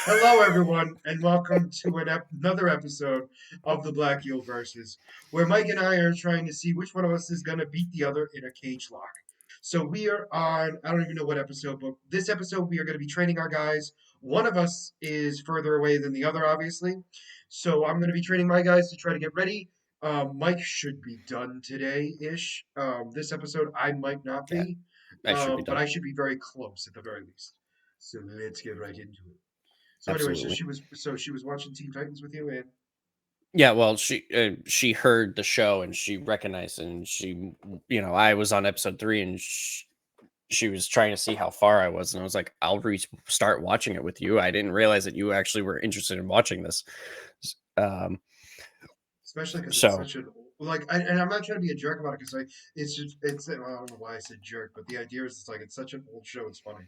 Hello, everyone, and welcome to another episode of the Black Eel Versus, where Mike and I are trying to see which one of us is going to beat the other in a cage lock. So we are on, I don't even know what episode, but this episode we are going to be training our guys. One of us is further away than the other, obviously. So I'm going to be training my guys to try to get ready. Mike should be done today-ish. This episode I might not Yeah, be, I should be but done. I should be very close at the very least. So let's get right into it. So anyway, Absolutely. she was watching Teen Titans with you, and Yeah, well, she heard the show and she recognized it, and I was on episode 3 and she was trying to see how far I was, and I was like, "I'll start watching it with you." I didn't realize that you actually were interested in watching this. Um, especially because it's so such an and I'm not trying to be a jerk about it because it's just it's well, I don't know why I said jerk, but the idea is it's like it's such an old show, it's funny.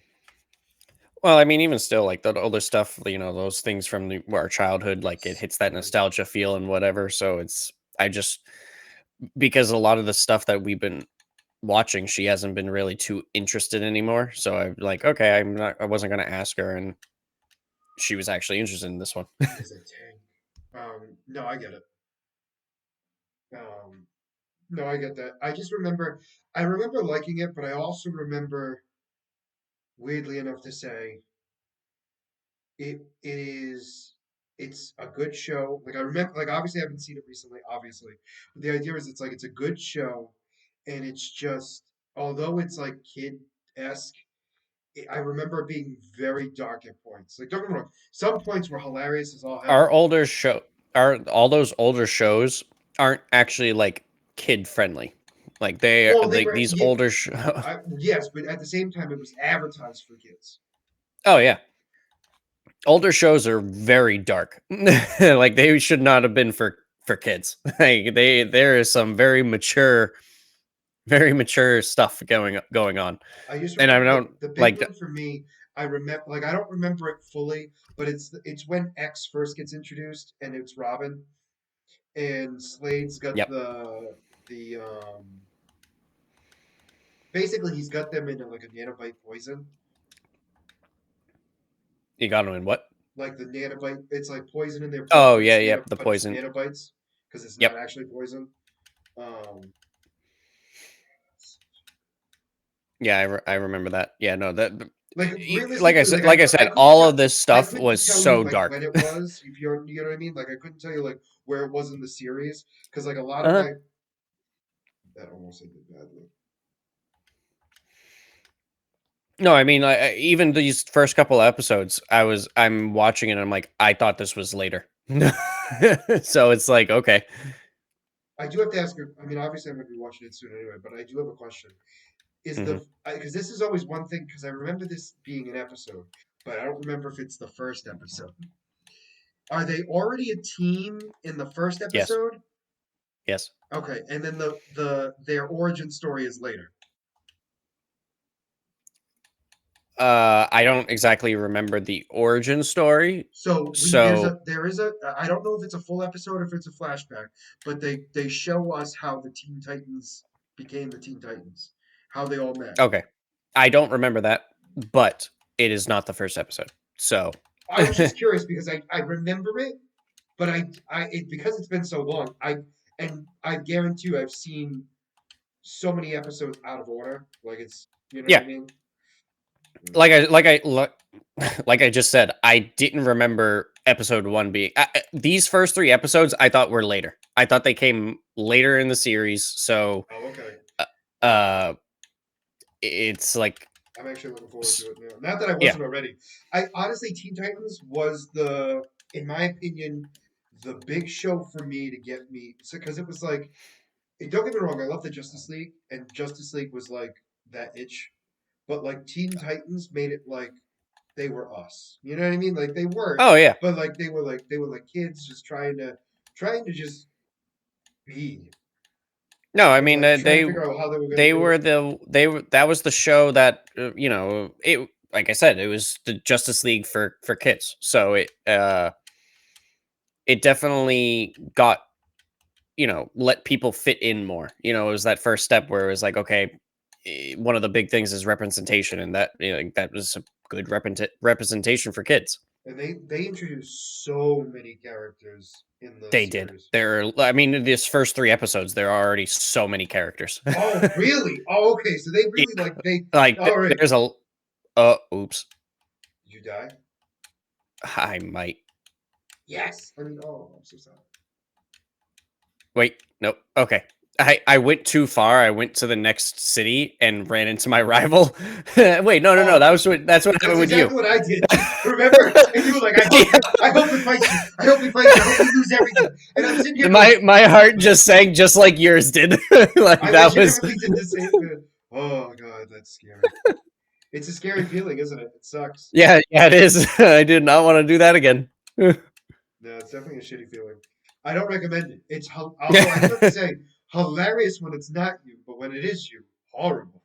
well, I mean, even still, like the older stuff, those things from our childhood, like it hits that Right. nostalgia feel and whatever. So I just because a lot of the stuff that we've been watching, she hasn't been really too interested anymore. So I'm like, okay, I wasn't gonna ask her, and she was actually interested in this one. He is a tank. No, I get it. Um, no, I get that. I remember liking it, but I also remember, weirdly enough, to say it is it's a good show. Like I remember, like obviously I haven't seen it recently, obviously, but the idea is it's like it's a good show, and it's just although it's like kid-esque, I remember it being very dark at points. Like don't get me wrong, some points were hilarious as all Our hell. older show, our all those older shows aren't actually like kid friendly. Like they are Well, they like were these older yes, but at the same time, it was advertised for kids. Oh yeah, older shows are very dark. Like they should not have been for kids. Like there is some very mature stuff going on, I just and I remember don't the big like. one for me. I remember like I don't remember it fully, but it's when X first gets introduced and it's Robin and Slade's got Yep, the basically he's got them in like a nanobite poison. you got them in what? Like the nanobite, it's like poison in their blood, Oh yeah, yep, the but it's poison. nanobites because it's not Yep, actually poison. Um, yeah, I remember that. Yeah, no, like like I realistically, said, like I I said, couldn't all tell of this I stuff couldn't was tell you so like dark. when it was if you know what I mean. Like I couldn't tell you like where it was in the series because like a lot of Uh-huh. my that almost ended badly. No, I mean, even these first couple of episodes, I'm watching it, and I'm like, I thought this was later. So it's like, okay. I do have to ask you. I mean, obviously, I'm going to be watching it soon anyway, but I do have a question. Is Mhm. the because this is always one thing because I remember this being an episode, but I don't remember if it's the first episode. Are they already a team in the first Yes, episode? yes. Okay, and then their origin story is later. I don't exactly remember the origin story. So So there is a I don't know if it's a full episode or if it's a flashback, but they show us how the Teen Titans became the Teen Titans, how they all met. okay, I don't remember that, but it is not the first episode. So I was just curious because I remember it, but because it's been so long, I guarantee you I've seen so many episodes out of order. Like it's you know what yeah, I mean? Mm. like I just said, I didn't remember episode 1 being these first 3 episodes I thought were later. I thought they came later in the series, so Oh, okay. uh, uh it's like I'm actually looking forward s- to it now. Not that I yeah. wasn't already. I honestly, Teen Titans was in my opinion, the big show for me to get me. Because it was like, don't get me wrong, I love the Justice League, and Justice League was like that itch. But like Teen Titans made it like they were us. You know what I mean? Like they weren't, Oh yeah. but like they were like kids just trying to just be No, I and mean like trying to figure out how they were gonna they do were it. that was the show that it, like I said, it was the Justice League for kids. So it definitely got, let people fit in more. It was that first step where it was like, okay, one of the big things is representation, and that, that was a good representation for kids. And they introduced so many characters in the They did. series. I mean, this first 3 episodes, there are already so many characters. Oh, really? Oh, okay. So they Yeah, really like they. like, All right. there's a oops, Did you die? I might. Yes. I mean, oh, I'm so sorry. Wait, nope, okay. I went too far, I went to the next city and ran into my rival. Wait, no, no, no, Oh, that's what that's happened with you. exactly what I did. Remember? And you were like, Yeah, I hope we fight you. I hope we fight you. I hope we lose everything. And I'm sitting here going, my heart just sank just like yours did. Like, I that was legitimately did the same thing. Oh God, that's scary. It's a scary feeling, isn't it? It sucks. yeah, yeah, it is. I did not wanna do that again. No, it's definitely a shitty feeling. I don't recommend it. Although I do have to say, hilarious when it's not you, but when it is you, horrible.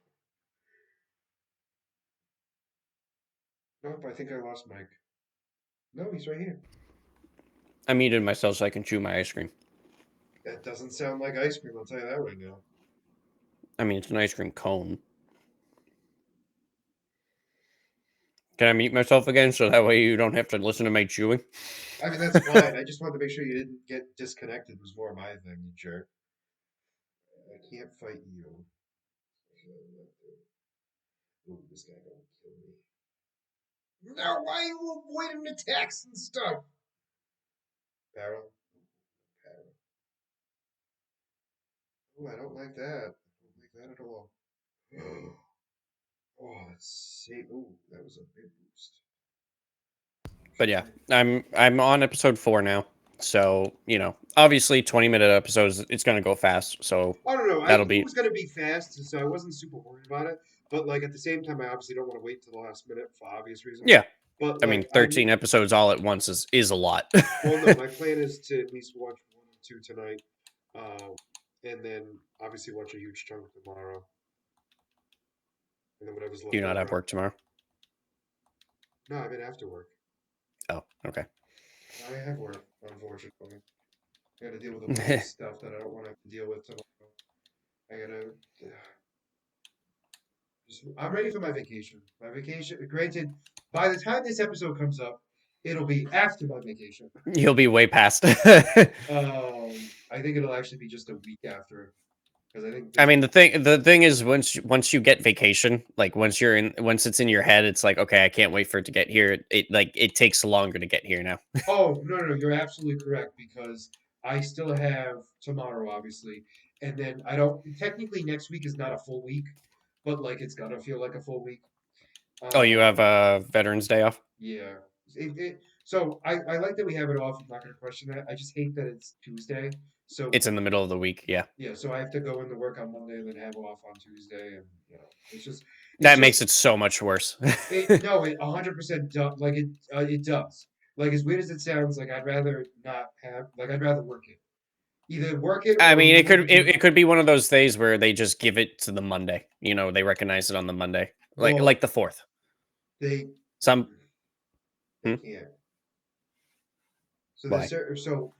Nope, I think I lost Mike. No, he's right here. I muted myself so I can chew my ice cream. That doesn't sound like ice cream, I'll tell you that right now. I mean, it's an ice cream cone. Can I mute myself again so that way you don't have to listen to my chewing? I mean, that's fine. I just wanted to make sure you didn't get disconnected, was more my thing, you jerk. I can't fight you. Ooh, this guy gonna kill me. No, why are you avoiding attacks and stuff? Barrel, barrel. Ooh, I don't like that. I don't like that at all. Oh, let's see. Ooh, that was a big boost. But Should yeah, I? I'm on episode 4 now. So, obviously 20-minute episodes, it's gonna go fast. So I don't know. I that'll knew it be was gonna be fast, so I wasn't super worried about it. But like at the same time, I obviously don't want to wait till the last minute for obvious reasons. yeah. But I mean, like I knew. 13 episodes all at once is a lot. Well, no, my plan is to at least watch one or two tonight, um, and then obviously watch a huge chunk tomorrow, and then whatever's Do you left not have over. work tomorrow? No, I mean after work. Oh, okay. I have work, unfortunately. I got to deal with a bunch of stuff that I don't want to have to deal with tomorrow. I gotta. I'm ready for my vacation. My vacation. Granted, by the time this episode comes up, it'll be after my vacation. You'll be way past. I think it'll actually be just a week after, because I think I this. mean, the thing is, once you get vacation, like once it's in your head, it's like, okay, I can't wait for it to get here. It takes longer to get here now. Oh, no, no, no, you're absolutely correct because I still have tomorrow, obviously, and then I don't. Technically, next week is not a full week, but like it's gonna feel like a full week. Oh, you have Um, Veterans Day off? yeah. So I like that we have it off. I'm not gonna question that. I just hate that it's Tuesday. So It's in the middle of the week. Yeah, yeah, so I have to go into work on Monday and then have off on Tuesday, and it's that makes just it so much worse. it. No, it 100% does. Like it does. Like as weird as it sounds, like I'd rather not have. Like I'd rather work it. Either work it I or mean, it move could between. it, it could be one of those days where they just give it to the Monday. They recognize it on the Monday, like Well, the 4th. they Some they hmm? can't. So there's Why? certain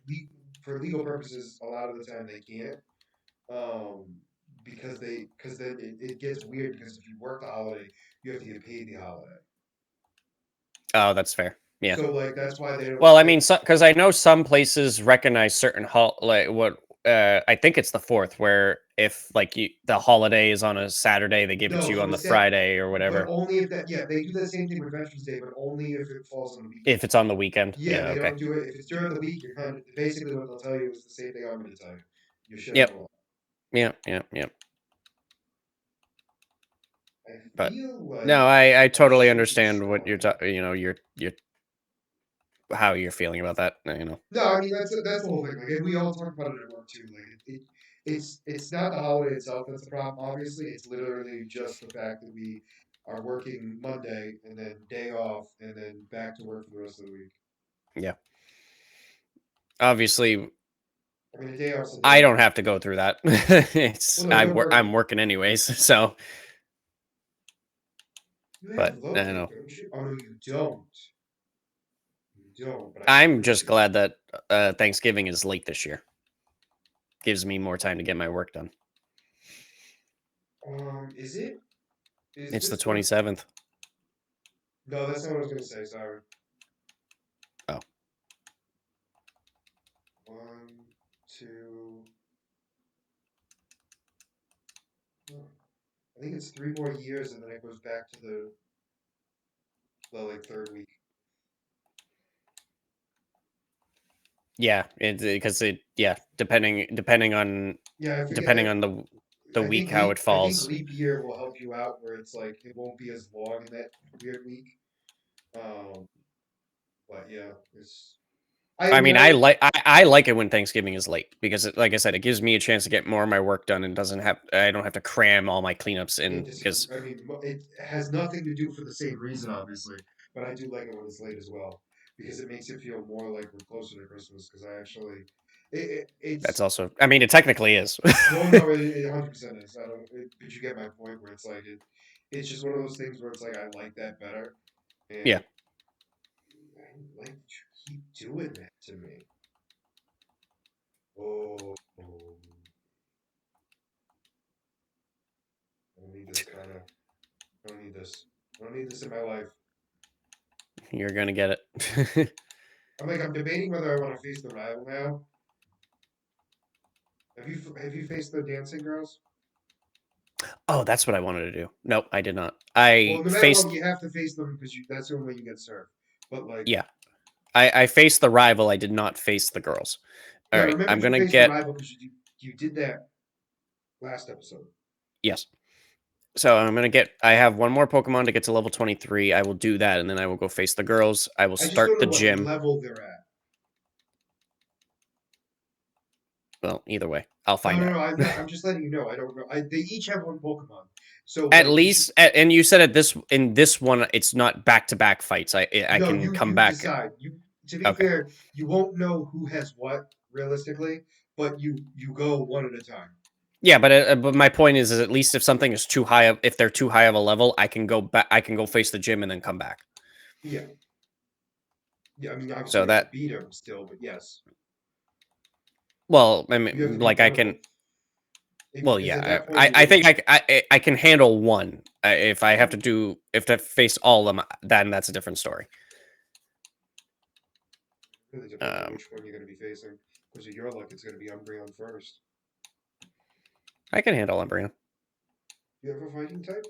for legal purposes, a lot of the time they can't. Um, because then it gets weird because if you work the holiday, you have to get paid the holiday. Oh, that's fair. Yeah. So like that's why they don't. Well, I mean, because I know some places recognize certain like what I think it's the 4th, where if like the holiday is on a Saturday, they give it No, to you so on the it's that, Friday or but whatever. only if that. Yeah, they do the same thing with Veterans Day, but only if it falls on the weekend. If it's on the weekend, Yeah, yeah, they okay. don't do it if it's during the week. You're kind of basically what they'll tell you is the same thing I'm going to tell you. You're shit out Yep, of luck. yep, yep, yep. I But feel no, like I I totally should be understand what strong. you're how you're feeling about that. No, I mean that's the whole thing. Like, and we all talk about it at work too. Like, it's not the holiday itself that's the problem. Obviously, it's literally just the fact that we are working Monday and then day off and then back to work for the rest of the week. Yeah, obviously, I mean, a day off's a day I don't off. have to go through that. Well, no, you're I'm working. working anyways, so. You have But I don't locum, know. don't you? Oh no, you don't. You don't. But I I'm heard just you. glad that Thanksgiving is late this year. Gives me more time to get my work done. Is it? Is It's the this the? 27th. No, that's not what I was gonna say. Sorry. One, two. Oh, I think it's 3 more years, and then it goes back to the like third week. Yeah, because yeah, Yeah, I forget. depending on the week how it I think falls. leap year will help you out, where it's like it won't be as long in that weird week. Um, but yeah, it's. I I mean, mean, I like it when Thanksgiving is late because, like I said, it gives me a chance to get more of my work done and doesn't have I don't have to cram all my cleanups can't in disagree. because I mean, it has nothing to do for the same reason, obviously, but I do like it when it's late as well because it makes it feel more like we're closer to Christmas. Because I actually, that's it's also I mean, it technically is. no, no, it 100% is. I don't, but you get my point where it's like it's just one of those things where it's like I like that better, Yeah, and I like that you keep doing that to me. Oh, I don't need this kind of. I don't need this. I don't need this in my life. you're gonna get it. I'm debating whether I want to face the rival now. Have you faced the dancing girls? Oh, that's what I wanted to do. Nope, I did not. Well, I no matter what, faced you have to face them because that's the only way you get served. But like, yeah, I faced the rival. I did not face the girls. All yeah, right, remember I'm you gonna faced the get rival because you did that last episode. yes. So I'm gonna get. I have one more Pokemon to get to level 23. I will do that, and then I will go face the girls. I will I just start don't the know what gym. level they're at. Well, either way, I'll No, find no, out. no. I'm just letting you know. I don't know. They each have one Pokemon. So At like each. least, and you said at this in this one, it's not back to back fights. I No, can come you back. decide. You to be Okay. fair, you won't know who has what realistically, but you go one at a time. Yeah, but my point is at least if something is too high, if they're too high of a level, I can go back. I can go face the gym and then come back. Yeah, yeah. I mean, obviously So you have to that, beat them still, but yes, well, I you have to mean, be like I can. critical. If Well, because at yeah, that point you I get think I can handle one. If I have to do if to face all of them, then that's a different story. really depends on Um, which one you're going to be facing. Because of your luck, it's going to be Umbreon first. I can handle Umbreon. You have a fighting type?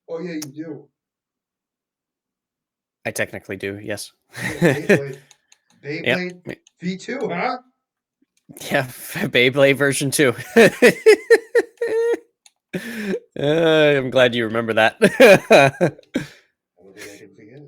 Oh yeah, you do. I technically do. Yes. You got a Beyblade. Yep. Beyblade V2, huh? Yeah. Beyblade version 2. I'm glad you remember that. I don't think I can forget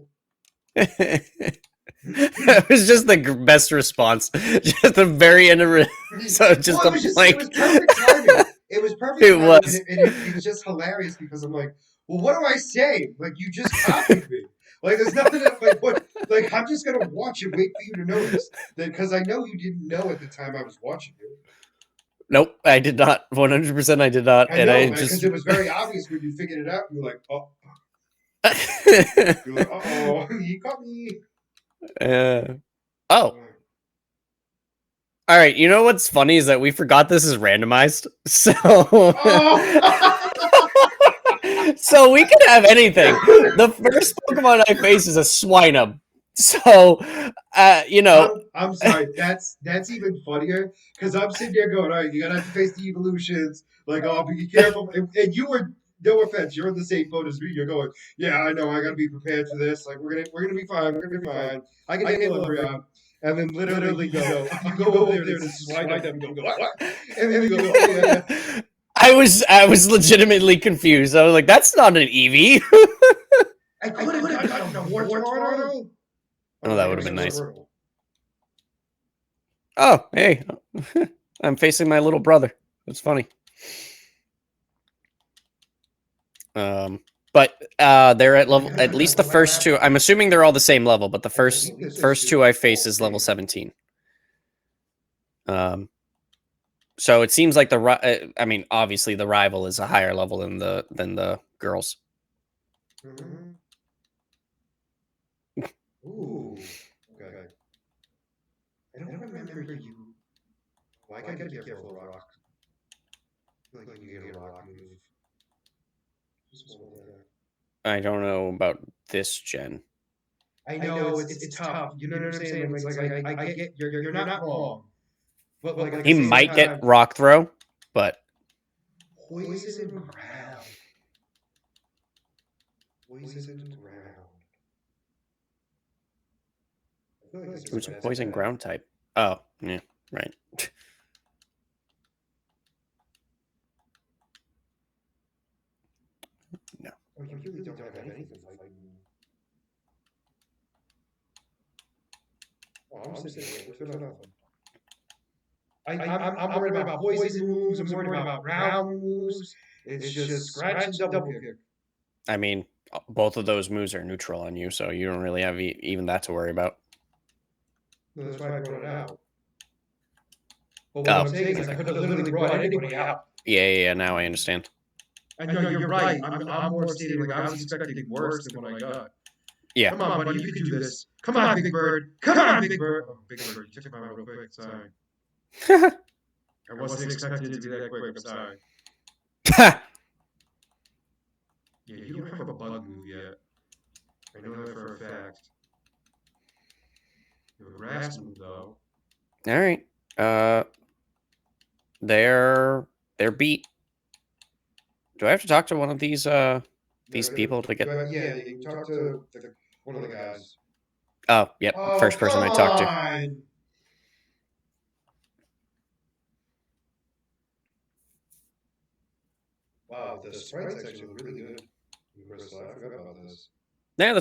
It was just the best response. Just the very end of it. it. So Well, just a it blank. was perfect timing. It was perfect It timing, was. it was just hilarious because I'm like, well, what do I say? Like, you just copied me. Like, there's nothing that, like, what, like, I'm just gonna watch and wait for you to notice that because I know you didn't know at the time I was watching you. Nope, I did not. 100% I did not. I And know, I man, because just. it was very obvious when you figured it out. You were like, oh, he caught me. uh, oh, Like, all right. You know what's funny is that we forgot this is randomized. So. oh, So we could have anything. The first Pokemon I face is a Swinub. So, you know. I'm sorry. That's even funnier because I'm sitting there going, all right, you're gonna have to face the evolutions. Like, oh, be careful. And you were, no offense, you're in the same boat as me. You're going, yeah, I know, I gotta be prepared for this. Like, we're gonna be fine. We're gonna be fine. I can handle Umbreon. And then literally you go over there and it's a swine up and you go, what? And then you go, oh yeah. I was legitimately confused. I was like, that's not an Eevee. I could have gotten a Wartortle. Oh, Oh, that I would guess have been a nice. Squirtle. Oh, hey. I'm facing my little brother. That's funny. Um, but they're at level at least the first two. I'm assuming they're all the same level, but the I first believe the first two two I are face all the is level same. 17. Um, so it seems like I mean, obviously the rival is a higher level than the girls. Mm-hmm. Ooh. Okay. I don't remember you. Well, I gotta be careful of rock. I feel like you get a rock move. Just one more time. I don't know about this gen. I know it's tough. You know what I'm saying? Like it's like I get you're not wrong, but like at the He same might get time, rock throw, but poison ground, poisoned ground. I feel like this who's a isn't as poison bad. ground type? Oh, yeah, right. No. Oh, you really don't have anything to fight me. Oh, I'm sitting here. Works for nothing. I'm worried about poison moves. I'm worried about ground moves. It's just scratch and double kick. I mean, both of those moves are neutral on you, so you don't really have even that to worry about. No, that's why I brought it out. But what Oh, I'm saying is, I could have literally brought anybody out. yeah. Now I understand. And no, you're right. I'm more stating like I was expecting worse than what I got. Yeah. Come on, buddy, you can do this. Come on, Big Bird. Come on, Big Bird. Oh, Big Bird, you took mine real quick. Sorry, I wasn't expecting it to be that quick. I'm sorry. Yeah, you don't have a bug move yet. I know that for a fact. You have a grass move though. All right. Uh, they're they're beat. Do I have to talk to one of these people to get? Yeah, you talk to one of the guys. Oh, yep. Oh, First person come I talked to. on! Wow, the sprites actually look really good in Crystal. I forgot about this. Yeah, the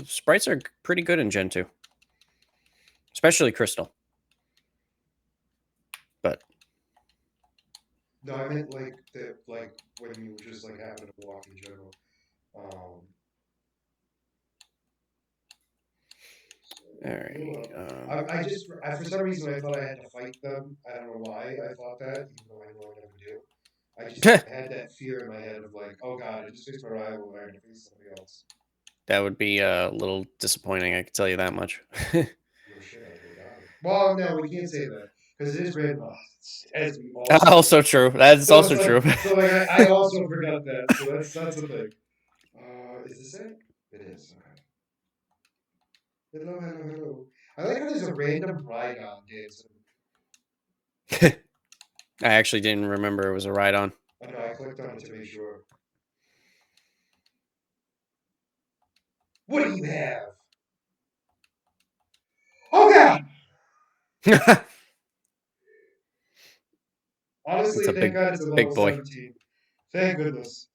sprites are pretty good in Gen 2, especially Crystal. But No, I meant like the like when you just like happen to walk in general. Um, so all heal right. up. I just for some reason I thought I had to fight them. I don't know why I thought that, even though I know I never do. I just had that fear in my head of like, oh god, I just faced my rival and I have to face somebody else. That would be a little disappointing. I can tell you that much. No shit, I would have got it. Well, no, we can't say that because it is randomized, as we also know. Also true. That is So it's also like, true. I also forgot that. So that's the thing. Is this it? It is. Okay. Hello, hello, hello. I like how there's a random Rhydon dancing. I actually didn't remember it was a ride on. I know, I clicked on it to make sure. What do you have? Oh god! It's Honestly, a thank God it's a level big boy. 17. Thank goodness.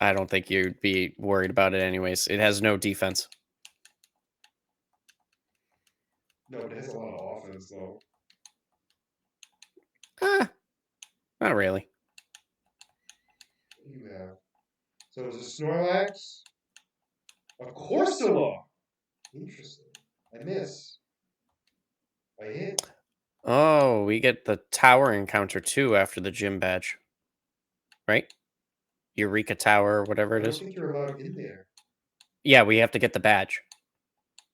I don't think you'd be worried about it anyways. It has no defense. No, but it has a lot of offense, though. Ah, not really. What do you have? So it was a Snorlax, a Corsola. Interesting. I miss. I hit. Oh, we get the tower encounter too after the gym badge, right? Eureka Tower, or whatever it I don't is. think you're allowed in there. Yeah, we have to get the badge.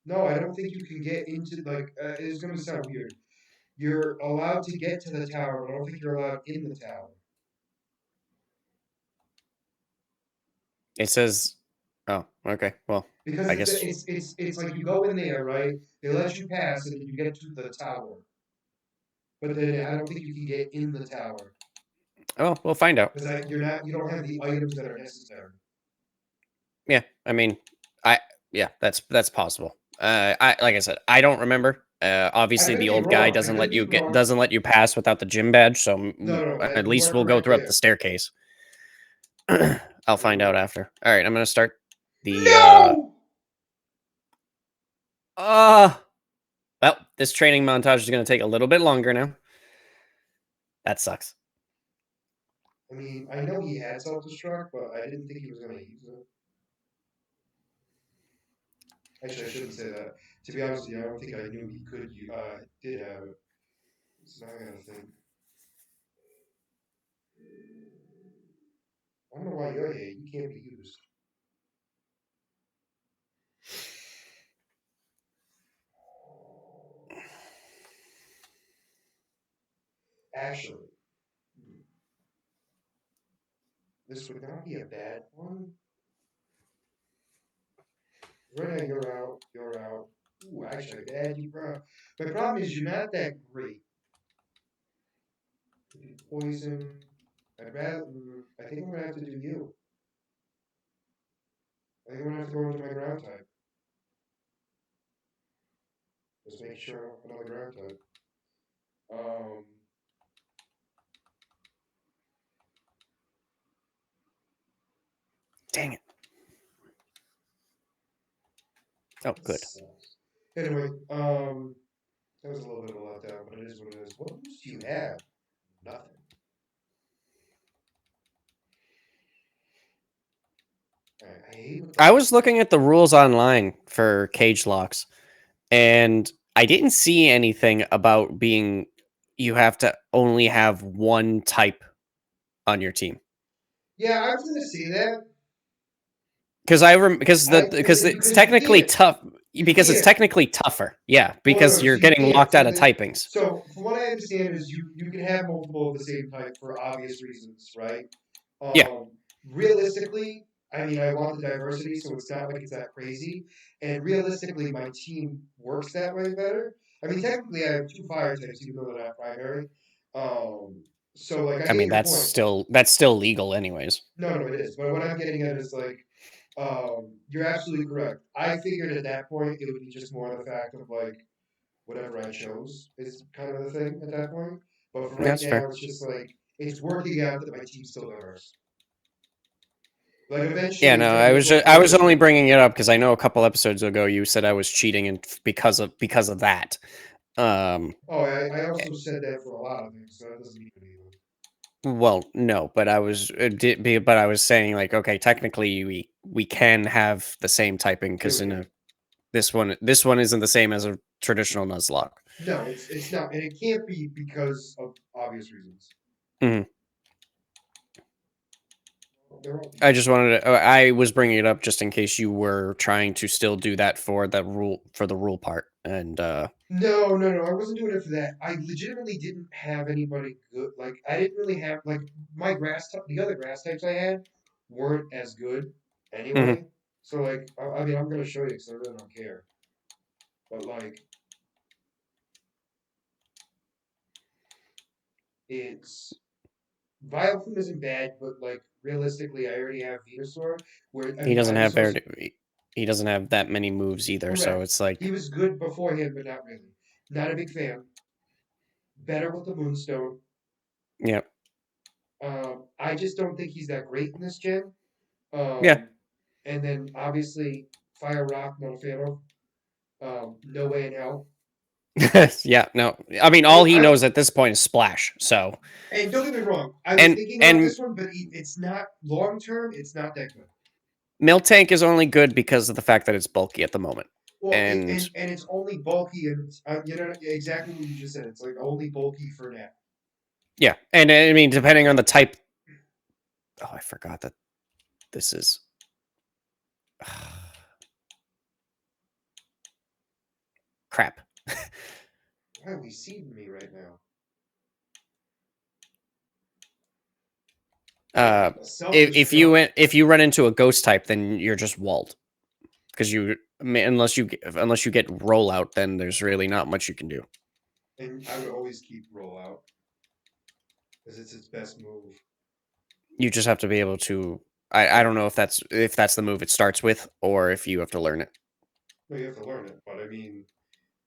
No, I don't think you can get into, like, it's going to sound weird. You're allowed to get to the tower, but I don't think you're allowed in the tower. It says, oh, okay. Well, Because I guess. it's like you go in there, right? They let you pass, and then you get to the tower. But then I don't think you can get in the tower Oh, we'll find out. because you don't have the items that are necessary. Yeah, I mean, I yeah, that's possible. I like I said, I don't remember. I Obviously, could the be old guy wrong. I doesn't could let be you get wrong. doesn't let you pass without the gym badge. So No, no, at you least are we'll go correct through up the there. staircase. I'll find out Ooh. after. All right, I'm gonna start the. No! Uh well, this training montage is gonna take a little bit longer now. That sucks. I mean, I know he had self destruct, but I didn't think he was going to use it. Actually, I shouldn't say that. To be honest with you, I don't think I knew he did have it. So now I gotta think. I don't know why you're here. You can't be used. Actually, this would not be a bad one. Right now, you're out. You're out. Ooh, actually, I could add you. My problem is you're not that great. Poison. I'd rather. I think I'm gonna have to do you. I think I'm gonna have to go into my ground type. Just make sure I don't have another ground type. Um. Dang it. Oh, That good. sucks. Anyway, that was a little bit of a letdown, but it is what it is. What moves do you have? Nothing. I hate what the I was looking at the rules online for cage locks, and I didn't see anything about being you have to only have one type on your team. Yeah, I was gonna say that. Because because I because it's because you technically can't. tough You because it's can't. technically tougher. Yeah, Well, no, because no. you're So you getting can't. locked out of typings. So from what I understand is you can have multiple of the same type for obvious reasons, right? Yeah, Um, realistically, I mean, I want the diversity, so it's not like it's that crazy. And realistically, my team works that way better. I mean, technically, I have two fire types, even though they're not primary. Um, so like, I I get mean your point. that's still legal anyways. No, no, it is. But what I'm getting at is like, you're absolutely correct. I figured at that point it would be just more the fact of like whatever I chose is kind of the thing at that point. But for right That's now, fair. it's just like it's working out that my team's still diverse. Like Yeah, eventually, no, technical I was only poison. bringing it up because I know a couple episodes ago you said I was cheating and because of that. Um, Oh, I also said that for a lot of things, so that doesn't mean anything. well, no, but but I was saying like, okay, technically we can have the same typing Yeah, because we in can. a this one isn't the same as a traditional Nuzlocke. No, it's not, and it can't be because of obvious reasons. Mhm. They're all I decent. just wanted to. I was bringing it up just in case you were trying to still do that for the rule part, and No, no, no. I wasn't doing it for that. I legitimately didn't have anybody good. Like I didn't really have like my grass. The other grass types I had weren't as good mhm. anyway. So like, I mean, I'm gonna show you because I really don't care. But like, it's Vileplume isn't bad, but like realistically, I already have Venusaur. Where I He mean, doesn't have Ivysaur's he doesn't have that many moves either, so correct. it's He like, was good beforehand, but not really. Not a big fan. Better with the Moonstone. yeah, I just don't think he's that great in this gen. yeah, Um, and then obviously Fire Rock, not a fan of. No way in hell. yeah. No, I mean, all he I knows at this point is splash. So, and don't get me wrong, I was thinking about and this one, but it's not long term. It's not that good. Miltank is only good because of the fact that it's bulky at the moment, Well, and and it's only bulky, and you know exactly what you just said. It's like only bulky for now. yeah, and I mean, depending on the type. Oh, I forgot that this is. Crap. Why are we seeding me right now? Uh, A self destruct. if you run into a ghost type, then you're just walled because unless you get rollout, then there's really not much you can do. And I would always keep rollout because it's its best move. You just have to be able to. I don't know if that's the move it starts with or if you have to learn it. No, you have to learn it, but I mean,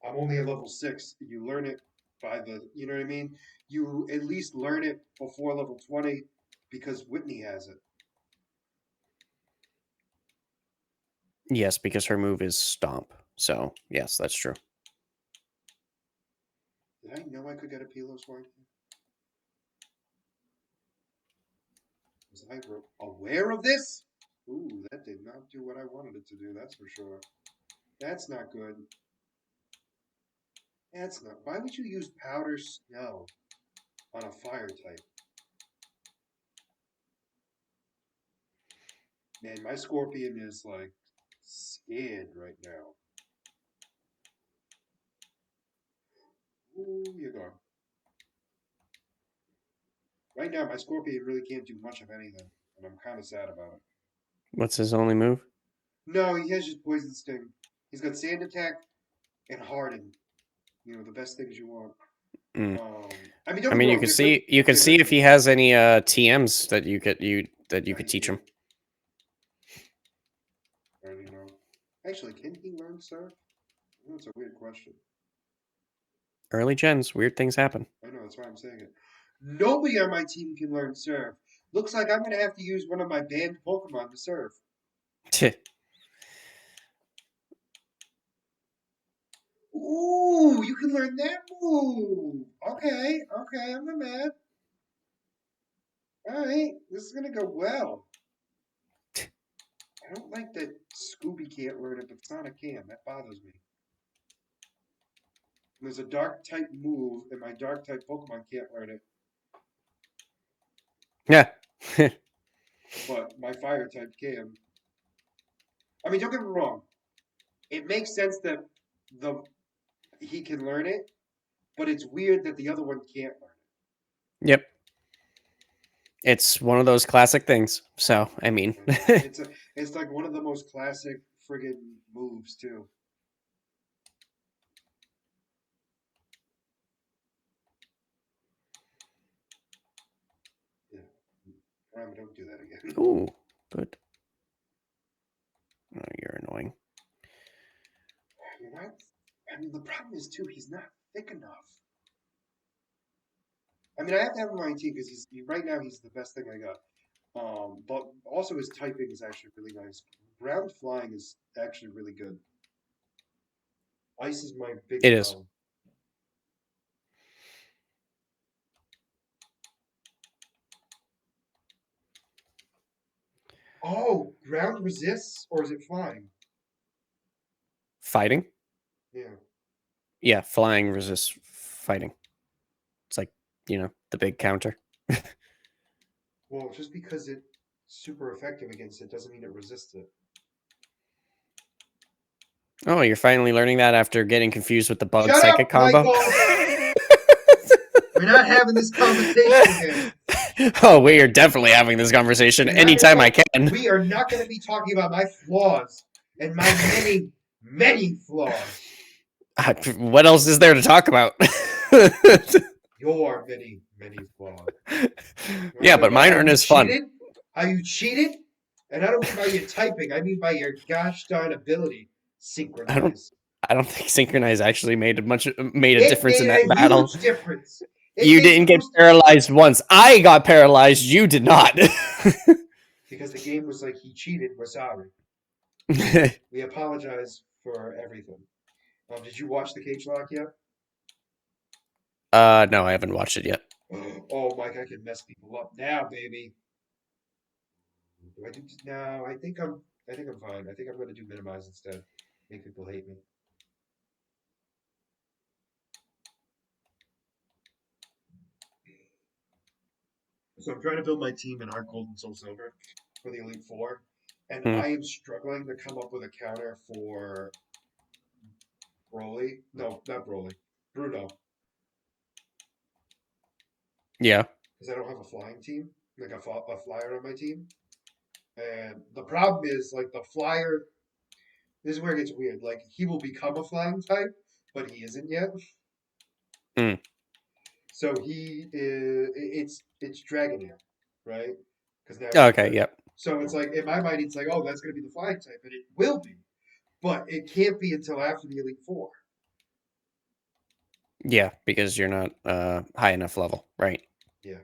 I'm only a level 6. You learn it by you know what I mean? You at least learn it before level 20 because Whitney has it. Yes, because her move is stomp. So yes, that's true. Did I know I could get a Piloswine? Was I aware of this? Ooh, that did not do what I wanted it to do, that's for sure. That's not good. That's not. Why would you use powder snow on a fire type? Man, my Scorpion is like scared right now. Ooh, you're gone. Right now, my Scorpion really can't do much of anything, and I'm kind of sad about it. What's his only move? No, he has just poison sting. He's got sand attack and harden. The best things you want. Mm. I mean, don't I get me mean, wrong. you could They're see good if he things. has any TMs that you No, could he teach him. can't. I don't even know. Actually, can he learn surf? That's a weird question. Early gens, weird things happen. I know, that's why I'm saying it. Nobody on my team can learn surf. Looks like I'm gonna have to use one of my banned Pokemon to surf. Ooh, you can learn that move. Okay, okay, I'm not mad. All right, this is gonna go well. I don't like that Scooby can't learn it, but Sonic can. That bothers me. There's a dark type move, and my dark type Pokemon can't learn it, Yeah. but my fire type can. I mean, don't get me wrong. It makes sense that the he can learn it, but it's weird that the other one can't learn Yep. It's one of those classic things. So, I mean, it. I know. It's like one of the most classic friggin' moves too. Yeah. Don't do that again. ooh, good. Oh, you're annoying. What? I mean, the problem is too, he's not thick enough. I mean, I have to have him on my team because right now he's the best thing I got. But also his typing is actually really nice. Ground flying is actually really good. Ice is my It biggest is. problem. Oh, ground resists, or is it flying? Fighting? Yeah. Yeah, flying resists fighting. It's like, the big counter. Well, just because it's super effective against it doesn't mean it resists it. Oh, you're finally learning that after getting confused with the bug Shut psychic up, combo? Michael! We're not having this conversation again. Oh, we are definitely having this conversation We're not going to anytime I talk. can. We are not going to be talking about my flaws and my many, many flaws. What else is there to talk about? Your many, many flaws. You want Yeah, to talk but about mine how aren't you as fun. cheated? How you cheated? And I don't mean by your typing. I mean by your gosh darn ability. I don't Synchronize. I don't think Synchronize actually made a It difference in made that a battle. huge difference. It You made didn't the get most paralyzed once. I got paralyzed. You did not. because the game was like he cheated. We're sorry. We apologize for everything. Did you watch the Cagelocke yet? No, I haven't watched it yet. Oh, Mike, I can mess people up now, baby. Do I do? No, I think I'm. I think I'm fine. I think I'm going to do minimize instead. Make people hate me. So I'm trying to build my team in Art Gold and Soul Silver for the Elite Four, and Hmm. I am struggling to come up with a counter for Broly. No, not Broly. Bruno, Yeah. because I don't have a flying team, like a flyer on my team. And the problem is, like, the flyer. This is where it gets weird. Like, he will become a flying type, but he isn't yet. Mm. So he is. It's Dragonair, right? Because now he's Okay. learned. Yep. So it's like in my mind, it's like, oh, that's going to be the flying type, and it will be, but it can't be until after the Elite Four. Yeah, because you're not high enough level, right? Yeah,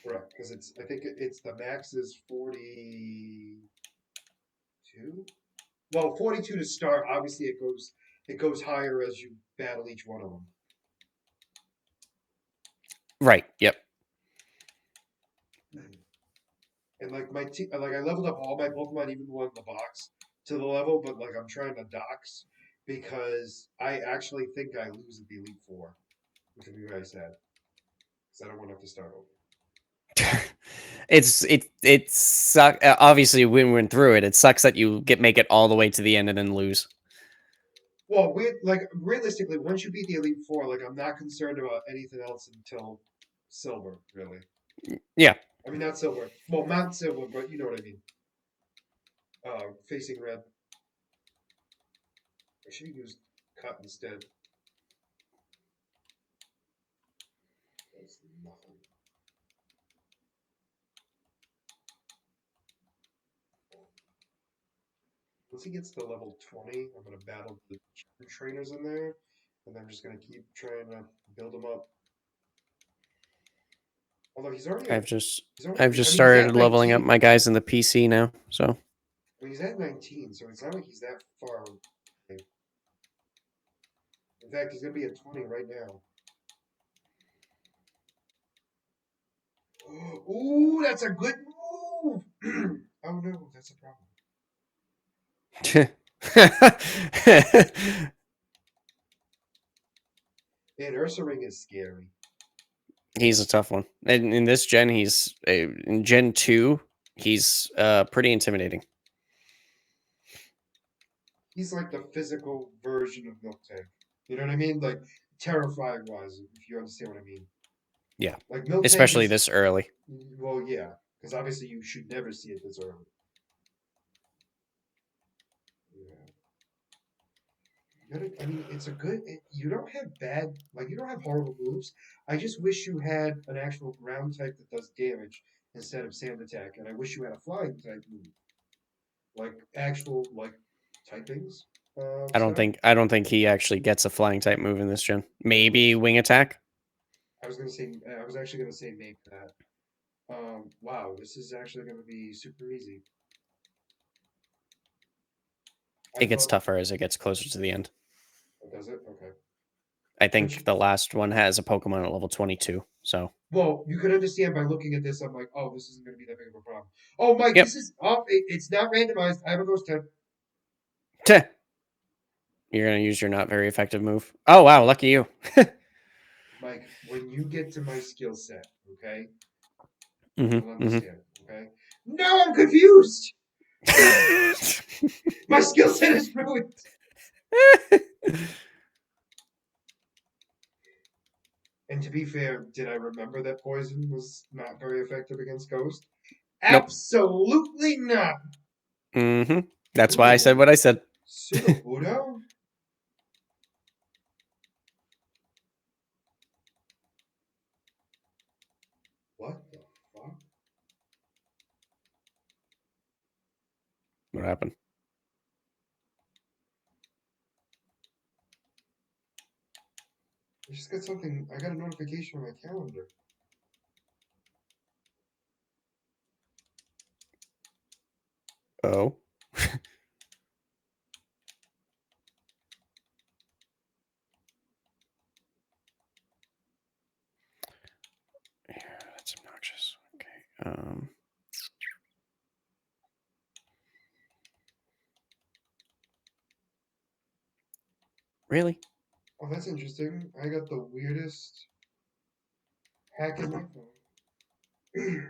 correct. Because it's. I think it's the max is 42. Well, 42 to start. Obviously, it goes higher as you battle each one of them. Right. Yep. And like my team, like I leveled up all my Pokemon, even the one in the box, to the level. But like I'm trying to dox because I actually think I lose at the Elite Four, which would be very sad because I don't want to have to start over. it suck. Obviously, we went through it. It sucks that you make it all the way to the end and then lose. Well, we like realistically, once you beat the Elite Four, like I'm not concerned about anything else until Silver, really. Yeah. I mean, not Silver. Well, Mount Silver, but you know what I mean. Facing red. I should have used cut instead. That's nothing. Once he gets to level 20, I'm gonna battle the trainers in there, and I'm just gonna keep trying to build him up. Although I've just he's only, I've I just mean, he's at started leveling up 19. my guys in the PC now. So I mean, he's at 19, so it's not like he's that far away. In fact, he's gonna be at 20 right now. Ooh, that's a good move. Oh no, that's a problem. Man, Ursaring is scary. he's a tough one. And in this gen, he's in Gen 2. He's pretty intimidating. He's like the physical version of Milk Tank. You know what I mean? Like terrifying wise, if you understand what I mean. Yeah, Like Milk Tank especially is, this early. well, yeah, because obviously you should never see it this early. Yeah. I mean, it's a good. You don't have bad, like you don't have horrible moves. I just wish you had an actual ground type that does damage instead of sand attack, and I wish you had a flying type move, like actual like typings stuff. I don't think he actually gets a flying type move in this gen. Of Maybe course, wing attack. I was gonna say. I was actually gonna say maybe that. Wow, this is actually gonna be super easy. I It gets thought. tougher as it gets closer to the end. Oh, does it? Okay. I But think the last one has a Pokemon at level 22. So, well, you can understand by looking at this. I'm like, oh, this isn't gonna be that big of a problem. Oh, Mike, yep. this is. Oh, it's not randomized. I have a ghost type. Teh. You're gonna use your not very effective move. Oh wow, lucky you. Mike, when you get to my skill set, okay, you'll Mm-hmm. understand, okay? No, I'm confused! Mm-hmm. My skill set is ruined! And to be fair, did I remember that poison was not very effective against Ghost? nope. Absolutely not! Mm-hmm. That's why I said Ooh, what I said. Pseudo Budo? What the fuck? What happened? I just got something, I got a notification on my calendar. Oh. Yeah, that's obnoxious. Okay. Really? Oh, that's interesting. I got the weirdest hack in my phone.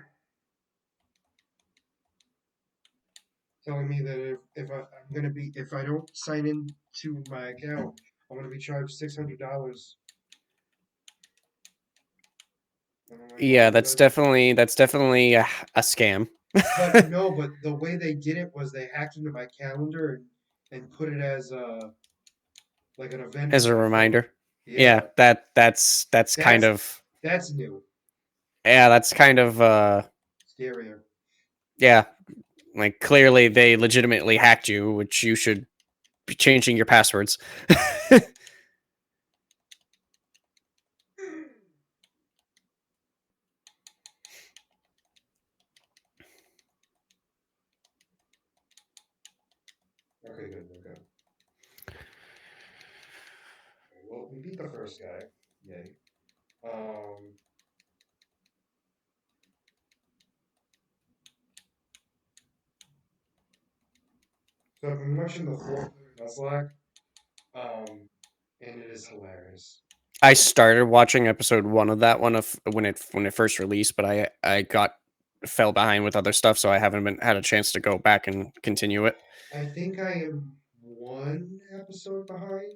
Telling me that I'm gonna be if I don't sign in to my account, I'm gonna be charged $600. And I'm like, Yeah, why would I? that's definitely a scam. But no, but the way they did it was they hacked into my calendar and put it as like an event As in a my phone. reminder. Yeah, Yeah, that's kind that's of that's new, yeah, that's kind of scarier. yeah, like clearly they legitimately hacked you, which you should be changing your passwords. Okay, good, okay. Well, we beat the first guy. Yay. Um, so I've been watching the fourth Nuzlocke, and it is hilarious. I started watching episode 1 of that one of when it first released, but I got fell behind with other stuff, so I haven't been had a chance to go back and continue it. I think I am one episode behind.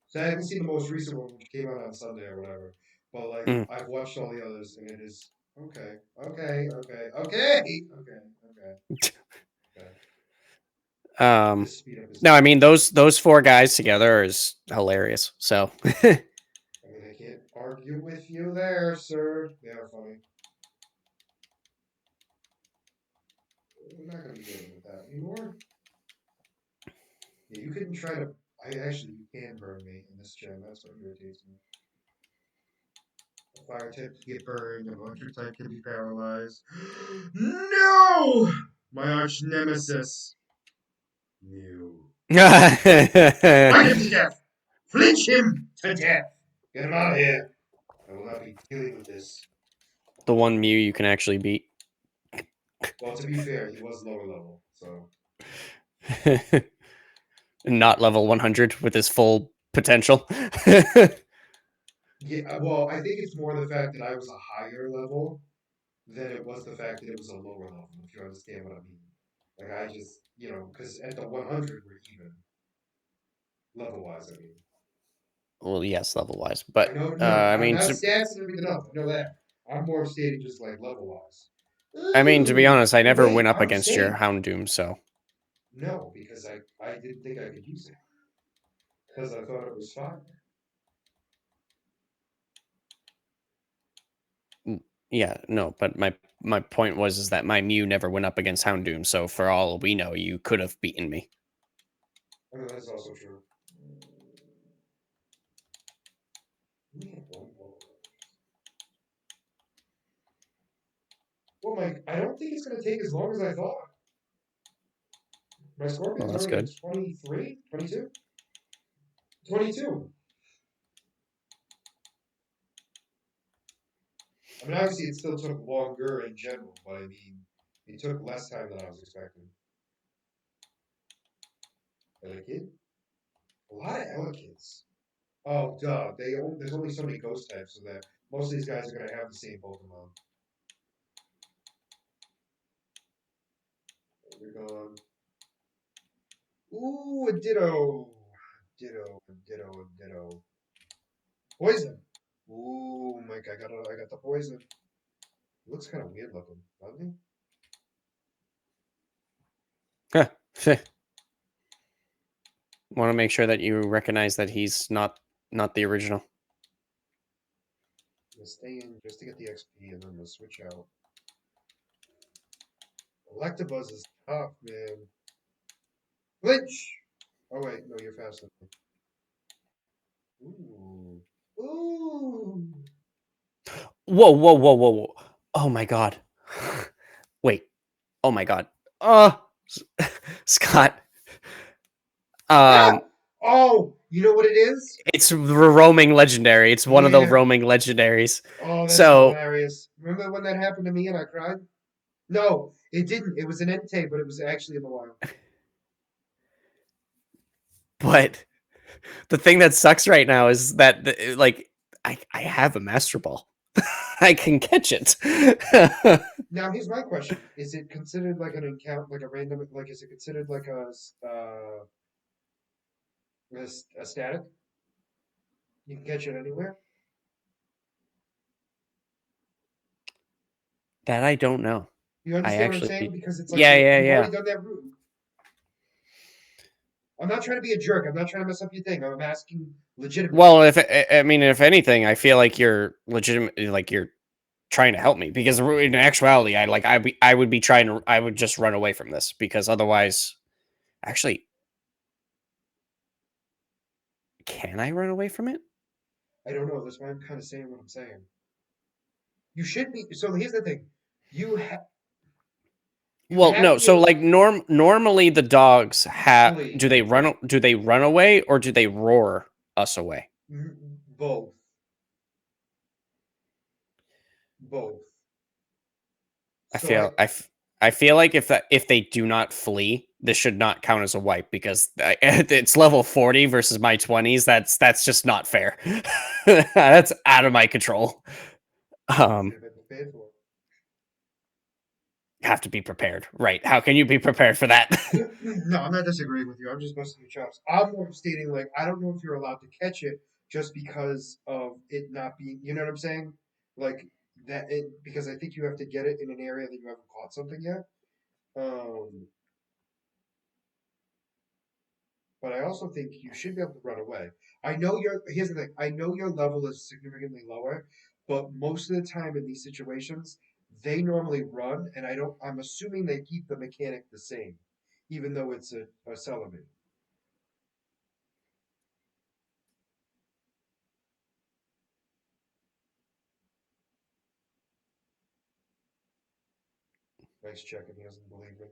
So I haven't seen the most recent one, which came out on Sunday or whatever. But like Mm. I've watched all the others, and it is Okay. Okay. Okay. Okay. Okay. Okay. Okay. Um, Just speed up his no, I mean progress. those four guys together is hilarious. So I mean, I can't argue with you there, sir. They are funny. We're not going to be dealing with that anymore. Yeah, you couldn't try to. I actually, you can burn me in this gym. That's what irritates me. A fire type can get burned. An electric type can be paralyzed. No! My arch nemesis. You. Fight him to death! Flinch him to death! Get him out of here! I will not be dealing with this. the one Mew you can actually beat. Well, to be fair, he was lower level, so. Not level 100 with his full potential. Yeah, well, I think it's more the fact that I was a higher level than it was the fact that it was a lower level, if you understand what I mean. Like, I just, because at the 100, we're even, level wise, I mean. Well, yes, level wise, I but know, no, I I'm mean, not stats and everything else. I know that. I'm more stating just like level wise. to be Ooh, honest, I never went wait, up I'm against your safe. Houndoom, so No, because I didn't think I could use it because I thought it was fine. yeah, no. But my point was is that my Mew never went up against Houndoom, so for all we know, you could have beaten me. I mean, that's also true. We have one more. Well, Mike, I don't think it's going to take as long as I thought. My Well, Scorpion's that's already at good. 23, 22, 22. I mean, obviously, it still took longer in general, but I mean, it took less time than I was expecting. Elekid? A lot of Elekids. Oh, duh. There's only so many ghost types, so that most of these guys are going to have the same Pokemon. They're gone. Ooh, a Ditto. Ditto, a Ditto, a Ditto. Poison. Ooh, Mike, I got the poison. He looks kind of weird looking, doesn't he? Huh. Want to make sure that you recognize that he's not the original. I'm gonna stay in just to get the XP, and then I'm gonna switch out. Electabuzz is tough, man. Flinch! Oh, wait, no, you're faster. Ooh. Ooh. Whoa, whoa, whoa, whoa, whoa! Oh my god! Wait! Oh my god! Scott. Ah! Um, Oh, you know what it is? it's roaming legendary. It's one of the Yeah. roaming legendaries. Oh, that's So, hilarious. Remember when that happened to me and I cried? No, it didn't. It was an Entei, but it was actually in the wild. but the thing that sucks right now is that like I have a master ball. I can catch it. Now, here's my question: is it considered like an encounter, like a random, like is it considered like a static? You can catch it anywhere. That I don't know. You I understand what I'm saying? actually, Because it's like yeah, yeah, you've yeah. already done that route. I'm not trying to be a jerk. I'm not trying to mess up your thing. I'm asking legitimately. Well, if I mean, if anything, I feel like you're legitimate, like you're trying to help me because in actuality, I would be trying to, I would just run away from this because otherwise, actually, can I run away from it? I don't know. That's why I'm kind of saying what I'm saying. You should be. So here's the thing. You ha you Well, have no. to be So able to like normally the dogs have flee. do they run away or do they roar us away? Both. Both. I So feel I feel like if they do not flee, this should not count as a wipe because it's level 40 versus my 20s. That's just not fair. That's out of my control. Um, should have been prepared for have to be prepared, right? How can you be prepared for that? it. No, I'm not disagreeing with you. I'm just busting your chops. I'm more stating like I don't know if you're allowed to catch it just because of it not being. You know what I'm saying? Like that it because I think you have to get it in an area that you haven't caught something yet. Um, but I also think you should be able to run away. I know your here's the thing. I know your level is significantly lower, but most of the time in these situations, they normally run, and I don't. I'm assuming they keep the mechanic the same, even though it's a Celebi. Nice checking. He doesn't believe me.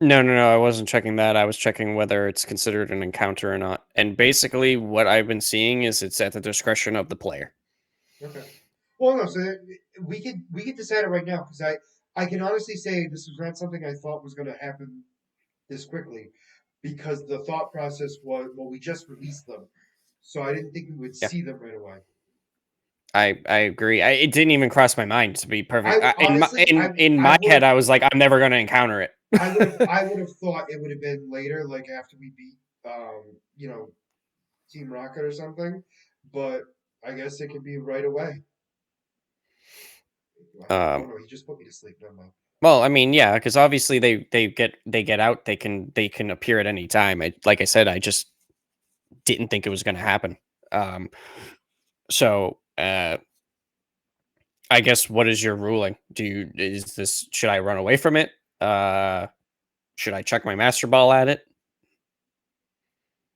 No, no, no. I wasn't checking that. I was checking whether it's considered an encounter or not. And basically, what I've been seeing is it's at the discretion of the player. Okay. Well, no. So we could decide it right now because I can honestly say this was not something I thought was going to happen this quickly because the thought process was, well, we just released them, so I didn't think we would Yeah, see them right away. I agree. It didn't even cross my mind to be perfect. In my Honestly, in I my would head, have I was like, I'm never going to encounter it. I would have thought it would have been later, like after we beat you know Team Rocket or something, but I guess it could be right away. Oh um, no, he just put me to sleep. Never mind. well, I mean, yeah, because obviously they get out. They can appear at any time. Like I said, I just didn't think it was going to happen. Um, so I guess what is your ruling? Is this should I run away from it? Uh, should I chuck my master ball at it?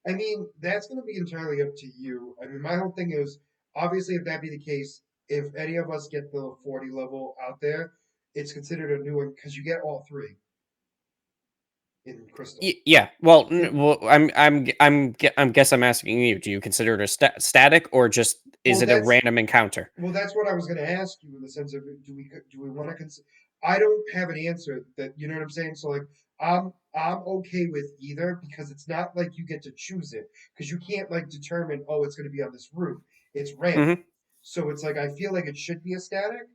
I mean, that's going to be entirely up to you. I mean, my whole thing is obviously if that be the case, if any of us get the 40 level out there, it's considered a new one because you get all three in Crystal. Yeah. Well, It, well, I'm guess I'm asking you. Do you consider it a static or just is well, it a that's random encounter? Well, that's what I was going to ask you in the sense of do we want to consider? I don't have an answer that you know what I'm saying. So like I'm okay with either because it's not like you get to choose it because you can't like determine oh it's going to be on this route. It's random. Hmm. So it's like I feel like it should be a static,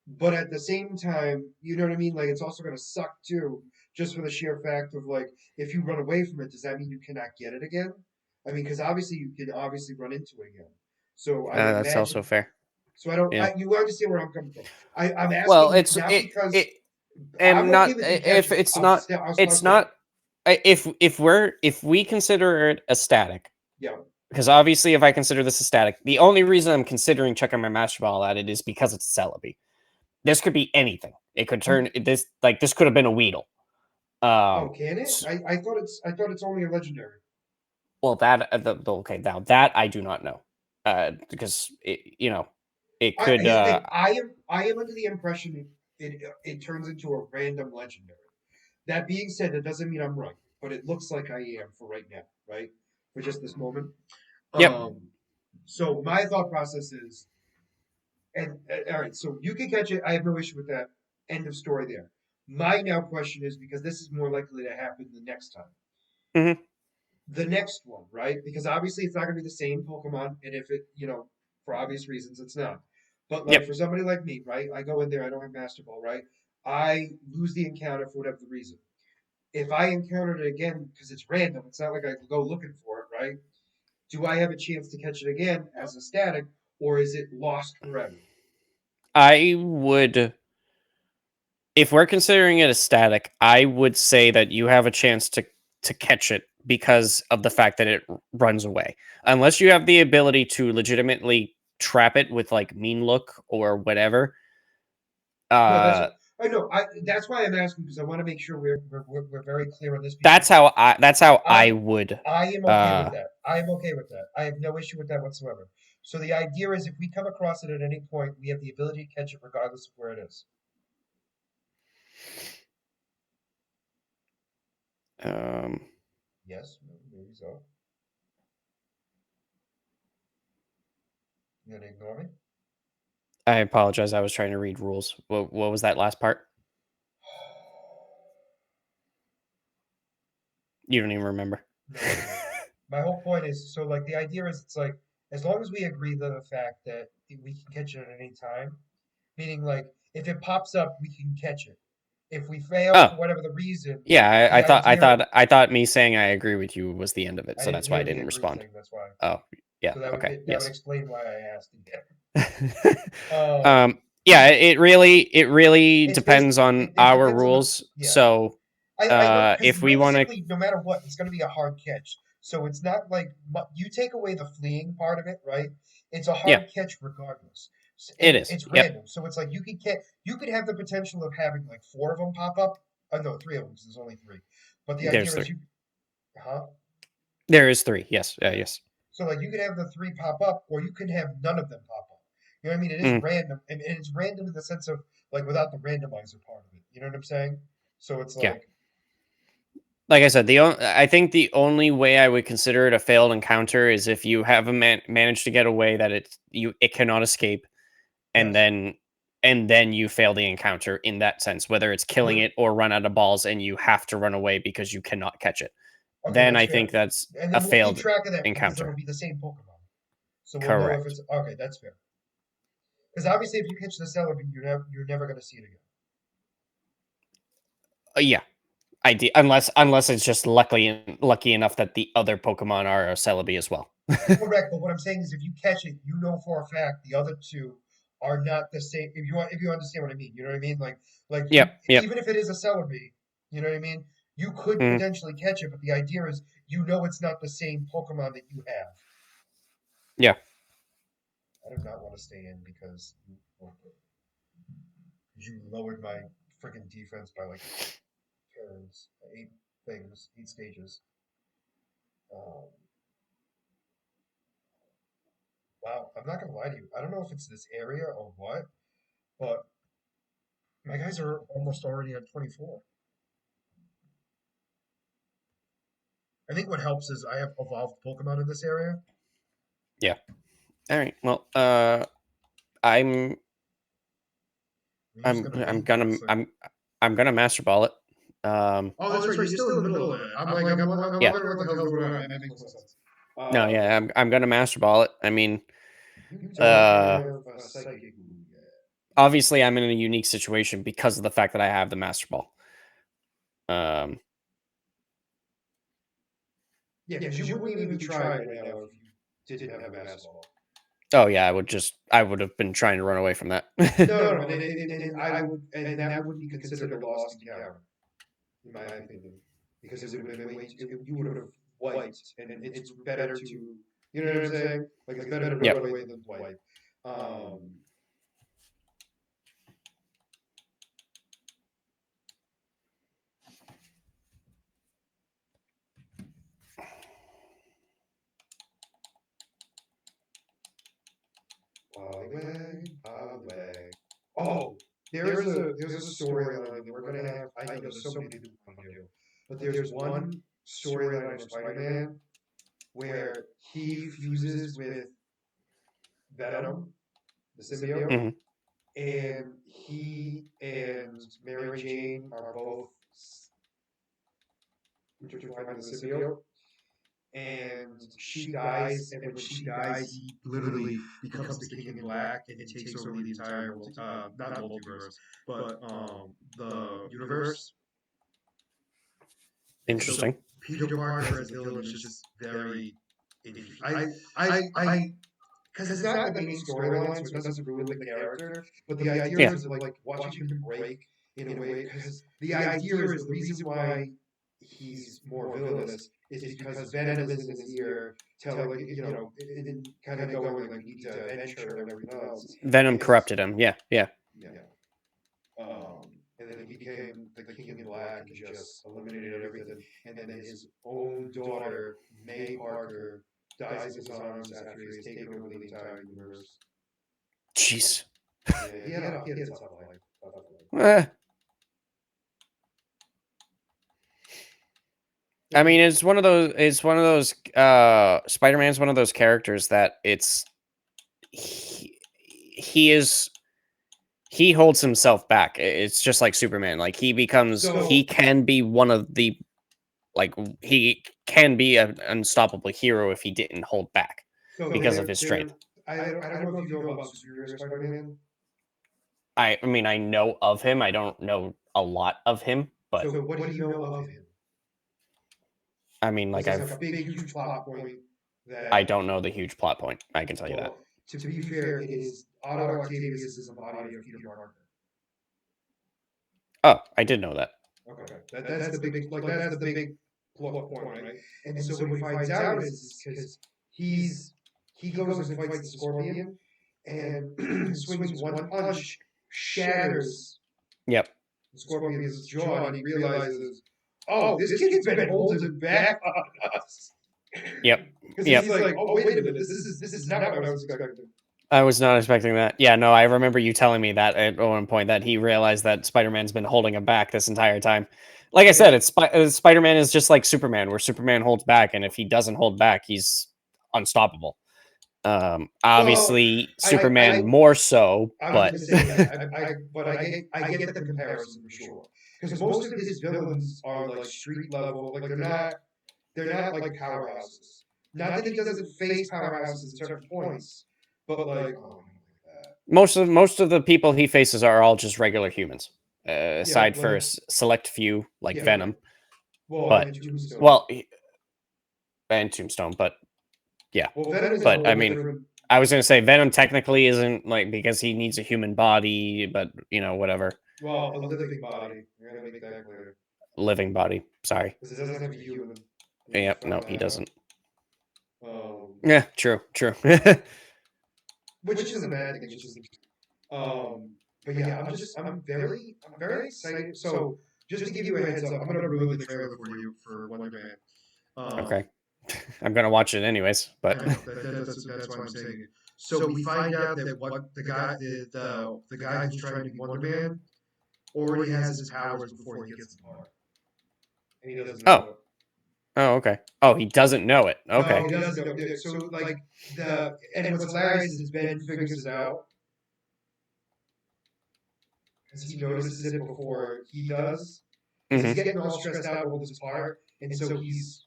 but at the same time, you know what I mean? Like it's also going to suck too, just for the sheer fact of like if you run away from it, does that mean you cannot get it again? I mean, because obviously you can obviously run into it again. So I would That's also imagine fair. so I don't. Yeah. You understand where I'm coming from. I'm Well, asking not because I'm and okay not with you if catching it. it's not I'll it's start there. not if we consider it a static, Yeah. because obviously if I consider this a static, the only reason I'm considering checking my master ball at it is because it's a Celebi. This could be anything. It could You, turn this could have been a Weedle. oh, Um, can it? s- I thought it's only a legendary. well, that okay, now that I do not know, because it could. Here's the thing. I am under the impression it turns into a random legendary. That being said, that doesn't mean I'm right, but it looks like I am for right now, right? For just this moment. Yep. Um. So my thought process is And all right, so you can catch it. I have no issue with that. End of story there. My now question is because this is more likely to happen the next time. Hmm. The next one, right? Because obviously it's not going to be the same Pokemon, and if it, for obvious reasons, it's not. But like Yep. for somebody like me, right? I go in there, I don't have Master Ball, right? I lose the encounter for whatever the reason. If I encounter it again because it's random, it's not like I can go looking for it, right? Do I have a chance to catch it again as a static, or is it lost forever? I would if we're considering it a static, I would say that you have a chance to catch it because of the fact that it runs away. Unless you have the ability to legitimately trap it with like mean look or whatever. No, that's Uh I know. That's why I'm asking because I want to make sure we're very clear on this because that's how I I'm would I am okay with uh that. I am okay with that. I have no issue with that whatsoever. So the idea is if we come across it at any point, we have the ability to catch it regardless of where it is. um Yes, maybe so. You gonna ignore me? I apologize. I was trying to read rules. What was that last part? You don't even remember. No, I don't. My whole point is so like the idea is it's like as long as we agree to the fact that we can catch it at any time, meaning like if it pops up, we can catch it. If we fail Oh, for whatever the reason, yeah, the idea I thought me saying I agree with you was the end of it, I so didn't that's why I hear the didn't agree respond. thing. That's why. Oh, yeah, So okay, that would yes. explain why I asked again. Um, Yeah, it really it's depends basically on it our depends on the rules. yeah. So, I would because if we want to, realistically, no matter what, it's going to be a hard catch. So it's not like you take away the fleeing part of it, right? It's a yeah, hard catch regardless, it and is. it's Yep, random. So it's like you could have the potential of having like four of them pop up. Oh no, three of them 'cause there's only three. But the there's idea is three. you, huh? There is three. Yes, Yeah. yes. So like you could have the three pop up, or you could have none of them pop up. You know what I mean? It is Mm, random, and it's random in the sense of like without the randomizer part of it. You know what I'm saying? So it's yeah. like Like I said, I think the only way I would consider it a failed encounter is if you have managed to get away that it cannot escape, and yes. then you fail the encounter in that sense, whether it's killing But it or run out of balls and you have to run away because you cannot catch it. okay, Then that's I think fair. that's And a then we'll keep failed track of that because it'll encounter. be the same Pokemon. So we'll know if Correct. it's okay, that's fair. Because obviously if you catch the Celebi, you're never gonna see it again. Yeah, unless it's just lucky enough that the other Pokemon are a Celebi as well. Correct, but what I'm saying is if you catch it, you know for a fact the other two are not the same. If you understand what I mean, you know what I mean? Like you Yep. Yep. even if it is a Celebi, you know what I mean? You could Mhm. potentially catch it, but the idea is you know it's not the same Pokemon that you have. Yeah. I do not want to stay in because you lowered my freaking defense by like eight turns, eight things, eight stages. Um, wow, I'm not gonna lie to you. I don't know if it's this area or what, but my guys are almost already at 24. I think what helps is I have evolved Pokemon in this area. Yeah. All right. Well, I'm You're just gonna I'm wait for gonna us. Like, I'm gonna master ball it. Um, oh, that's right. You're still in the middle of it. I'm yeah. wondering what the hell's going on. That makes no sense. No, Um, yeah, I'm gonna master ball it. I mean, you don't uh, have a psychic move yet. obviously I'm in a unique situation because of the fact that I have the master ball. Um, Yeah, because you wouldn't even be trying right now if you didn't have the Master Ball. oh yeah, I would have been trying to run away from that. No, and and that wouldn't be considered a lost encounter, in my opinion, because it would have been you would have wiped, and it's better to, you know what I'm saying? Like it's better to Yep. run away than wipe. Um, Poliwag, Poliwag. Oh, there's a storyline that we're gonna have. I know there's so many things we want to do, but there's one storyline of Spider-Man where he fuses with Venom, the symbiote, Mhm. and he and Mary Jane are both intertwined with the symbiote. And she dies, and when she dies, he literally becomes the King in Black and takes over the entire not multiverse, but the universe. And so Interesting. Peter Parker as a villain is just very I because it's not in the main storyline, so it doesn't ruin the character. But the idea Yeah. is of like watching him break in a way, because the idea is the reason why he's more villainous is because Venom is in his ear, telling like and kind of going like we need to avenge her and everything else, Venom and corrupted him. Yeah. Yeah. yeah, and then he became the King in Black and just eliminated everything. And then his own daughter, May Parker, dies in his arms after he has taken over the entire universe. Jeez. Yeah, he had a tough life. Tough life. Eh, I Yeah. mean, it's one of those. It's one of those. Spider-Man's one of those characters that he is he holds himself back. It's just like Superman. Like he So can be one of the he can be an unstoppable hero if he didn't hold back so because of his strength. I don't know if you know about Superior Spider-Man. I mean, I know of him. I don't know a lot of him, but So what do you know of him? I mean, This is a big, huge plot point I that don't know the huge plot point. I can tell you that. well, To be fair, it is Otto Octavius is the body of Peter Parker. Oh, I did know that. Okay, that's the big that's the big plot point, right? And so what he finds out is because he's he goes and fights the Scorpion and swings one punch, shatters Yep. the Scorpion's jaw, and he realizes, oh, this kid's been holding back on us. Yep. Because Yep. he's like, oh, wait a minute, this is not what I was expecting. I was not expecting that. Yeah, no, I remember you telling me that at one point that he realized that Spider-Man's been holding him back this entire time. Like I said, Yeah. it's Spider-Man is just like Superman, where Superman holds back, and if he doesn't hold back, he's unstoppable. Well, Obviously, I Superman more so, I was but gonna say, yeah, but I get the comparison for sure. Because most of his villains are like street level, like they're not like powerhouses. Not that he doesn't face powerhouses at certain points, but like, oh, I don't like that. most of the people he faces are all just regular humans, Yeah, aside for a like select few like yeah, Venom. well, But and Tombstone. well, and Tombstone, but yeah. Well, Venom is a But I whole mean, different. I was gonna say Venom technically isn't like because he needs a human body, but whatever, Well, a living body. I gotta make that clear. living body. Sorry. Because it doesn't have to be human. We Yep. found No, he that out. doesn't. Um, Yeah. True. True. which isn't a bad thing. It's just um, but yeah, I'm very excited. So just to give you a heads up, I'm gonna ruin the trailer for you for Wonder Man. Okay. I'm gonna watch it anyways, but I know that's why I'm saying it. So we find out that what the guy who's trying to be Wonder Man already has his powers before he gets the part, and he doesn't know oh, it. oh, okay. Oh, he doesn't know it. No, Okay. he doesn't know. Yeah, so like the and what's hilarious is Ben figures it out because he notices it before he does because he's Mm-hmm. getting all stressed out over this part, and so he's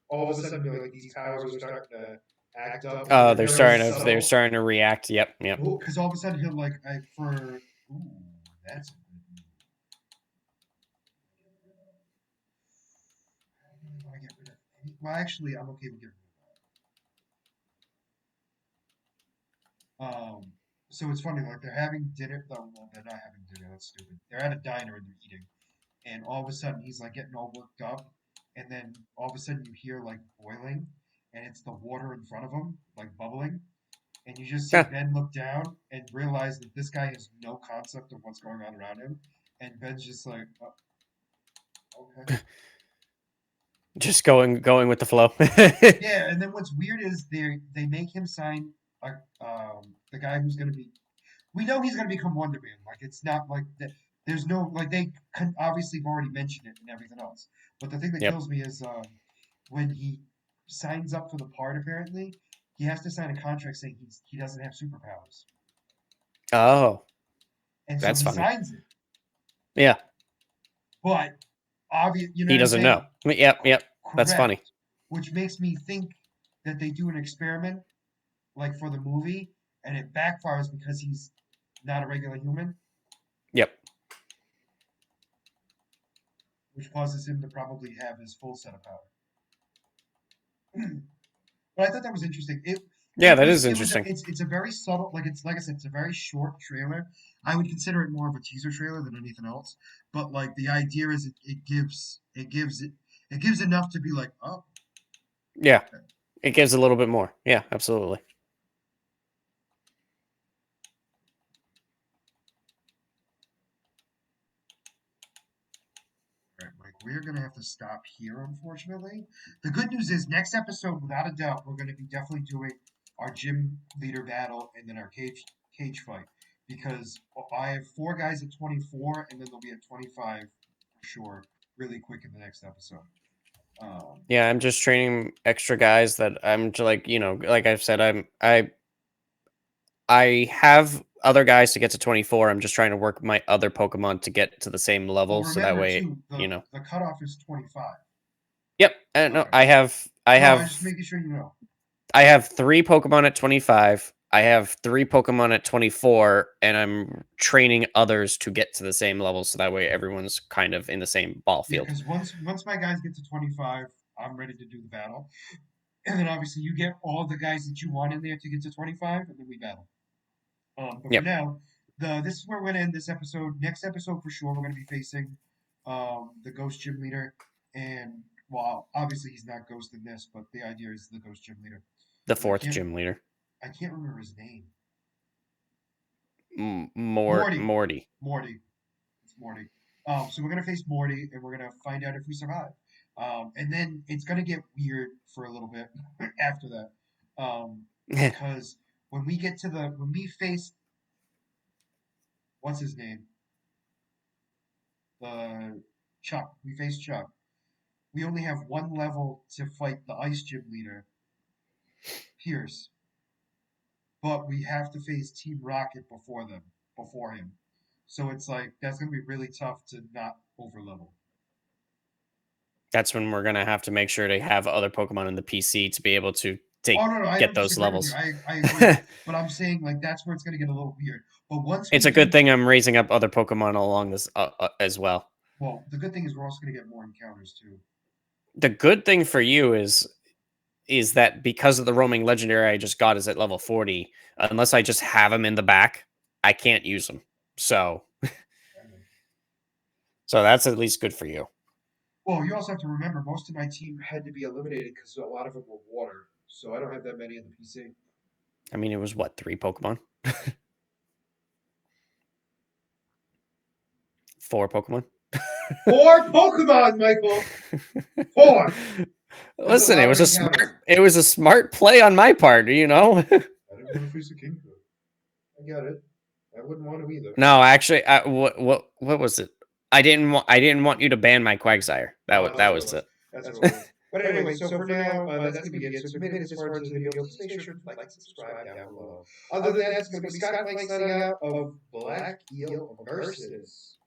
all of a sudden like these powers are starting to act up, but Oh, they're very they're subtle. starting to react. Yep. Yep. Because all of a sudden he'll like for ooh, that's I really want to get rid of well actually I'm okay with getting rid of that. So it's funny like they're having dinner no, well they're not having dinner, that's stupid. They're at a diner and they're eating and all of a sudden he's like getting all worked up and then all of a sudden you hear like boiling and it's the water in front of him like bubbling and you just see Yeah. Ben look down and realize that this guy has no concept of what's going on around him and Ben's just like okay. Just going with the flow. Yeah, and then what's weird is they make him sign a, the guy who's gonna be. We know he's gonna become Wonder Man. Like it's not like that. There's no like they obviously have already mentioned it and everything else. But the thing that Yep. kills me is when he signs up for the part. Apparently, he has to sign a contract saying he doesn't have superpowers, Oh, and so that's he funny. signs it. Yeah. But obvious, you know He what I'm doesn't know. saying? Yep. Yep. That's funny. Correct. Which makes me think that they do an experiment like for the movie, and it backfires because he's not a regular human, Yep. which causes him to probably have his full set of power. But I thought that was interesting. Yeah, that is interesting. It's a very subtle like I said it's a very short trailer. I would consider it more of a teaser trailer than anything else. But like the idea is it gives enough to be like oh Yeah. okay. It gives a little bit more. Yeah, absolutely. Right, Mike, we're gonna have to stop here, unfortunately. The good news is next episode, without a doubt, we're gonna be definitely doing our gym leader battle and then our cage fight. Because I have four guys at 24 and then they'll be at 25 for sure, really quick in the next episode. Um, Yeah, I'm just training extra guys that I'm like, like I've said, I have other guys to get to 24. I'm just trying to work my other Pokemon to get to the same well level so that remember way, too, the cutoff is 25. Yep. No, Okay. I No, I was just have making sure you know. I have 3 Pokemon at 25. I have 3 Pokemon at 24 and I'm training others to get to the same level so that way everyone's kind of in the same ball Yeah, field. because once my guys get to 25, I'm ready to do the battle. And then obviously you get all the guys that you want in there to get to 25, and then we battle. But for Yep. now, this is where we're gonna end this episode. Next episode for sure, we're gonna be facing the Ghost Gym Leader, and well, obviously he's not Ghost in this, but the idea is the Ghost Gym Leader The because I fourth can't gym leader. remember his name. Morty. Morty. Morty. It's Morty. So we're gonna face Morty, and we're gonna find out if we survive. And then it's gonna get weird for a little bit after that, because when we face what's his name, Chuck. We face Chuck. We only have one level to fight the Ice Gym leader, Pierce, but we have to face Team Rocket before him. So it's like that's gonna be really tough to not overlevel. That's when we're gonna have to make sure to have other Pokemon in the PC to be able to Oh take no, I get don't those disagree with you. levels. I agree, but I'm saying like that's where it's gonna get a little weird. But once It's we a good do, thing I'm raising up other Pokemon along this as well. well, the good thing is we're also gonna get more encounters too. The good thing for you is that because of the roaming legendary I just got is at level 40, unless I just have him in the back, I can't use them. So that's at least good for you. Well, you also have to remember most of my team had to be eliminated because a lot of them were water, so I don't have that many in the PC. I mean, it was what, 3 Pokemon? 4 Pokemon? Four Pokemon, Michael. Four. That's a Listen, lot of encounters. it was a smart play on my part, you know? I didn't want to face a King. I got it. I wouldn't want to either. No, actually, what was it? I didn't want you to ban my Quagsire. That was it. That's what it was. But anyway, so for now, that's going to be it. So if you made it this far into the video, please make sure to like and subscribe down below. Other than that, it's going to be Scott Mike signing out of Black Eel Versus.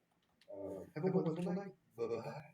Have a wonderful night. Bye-bye.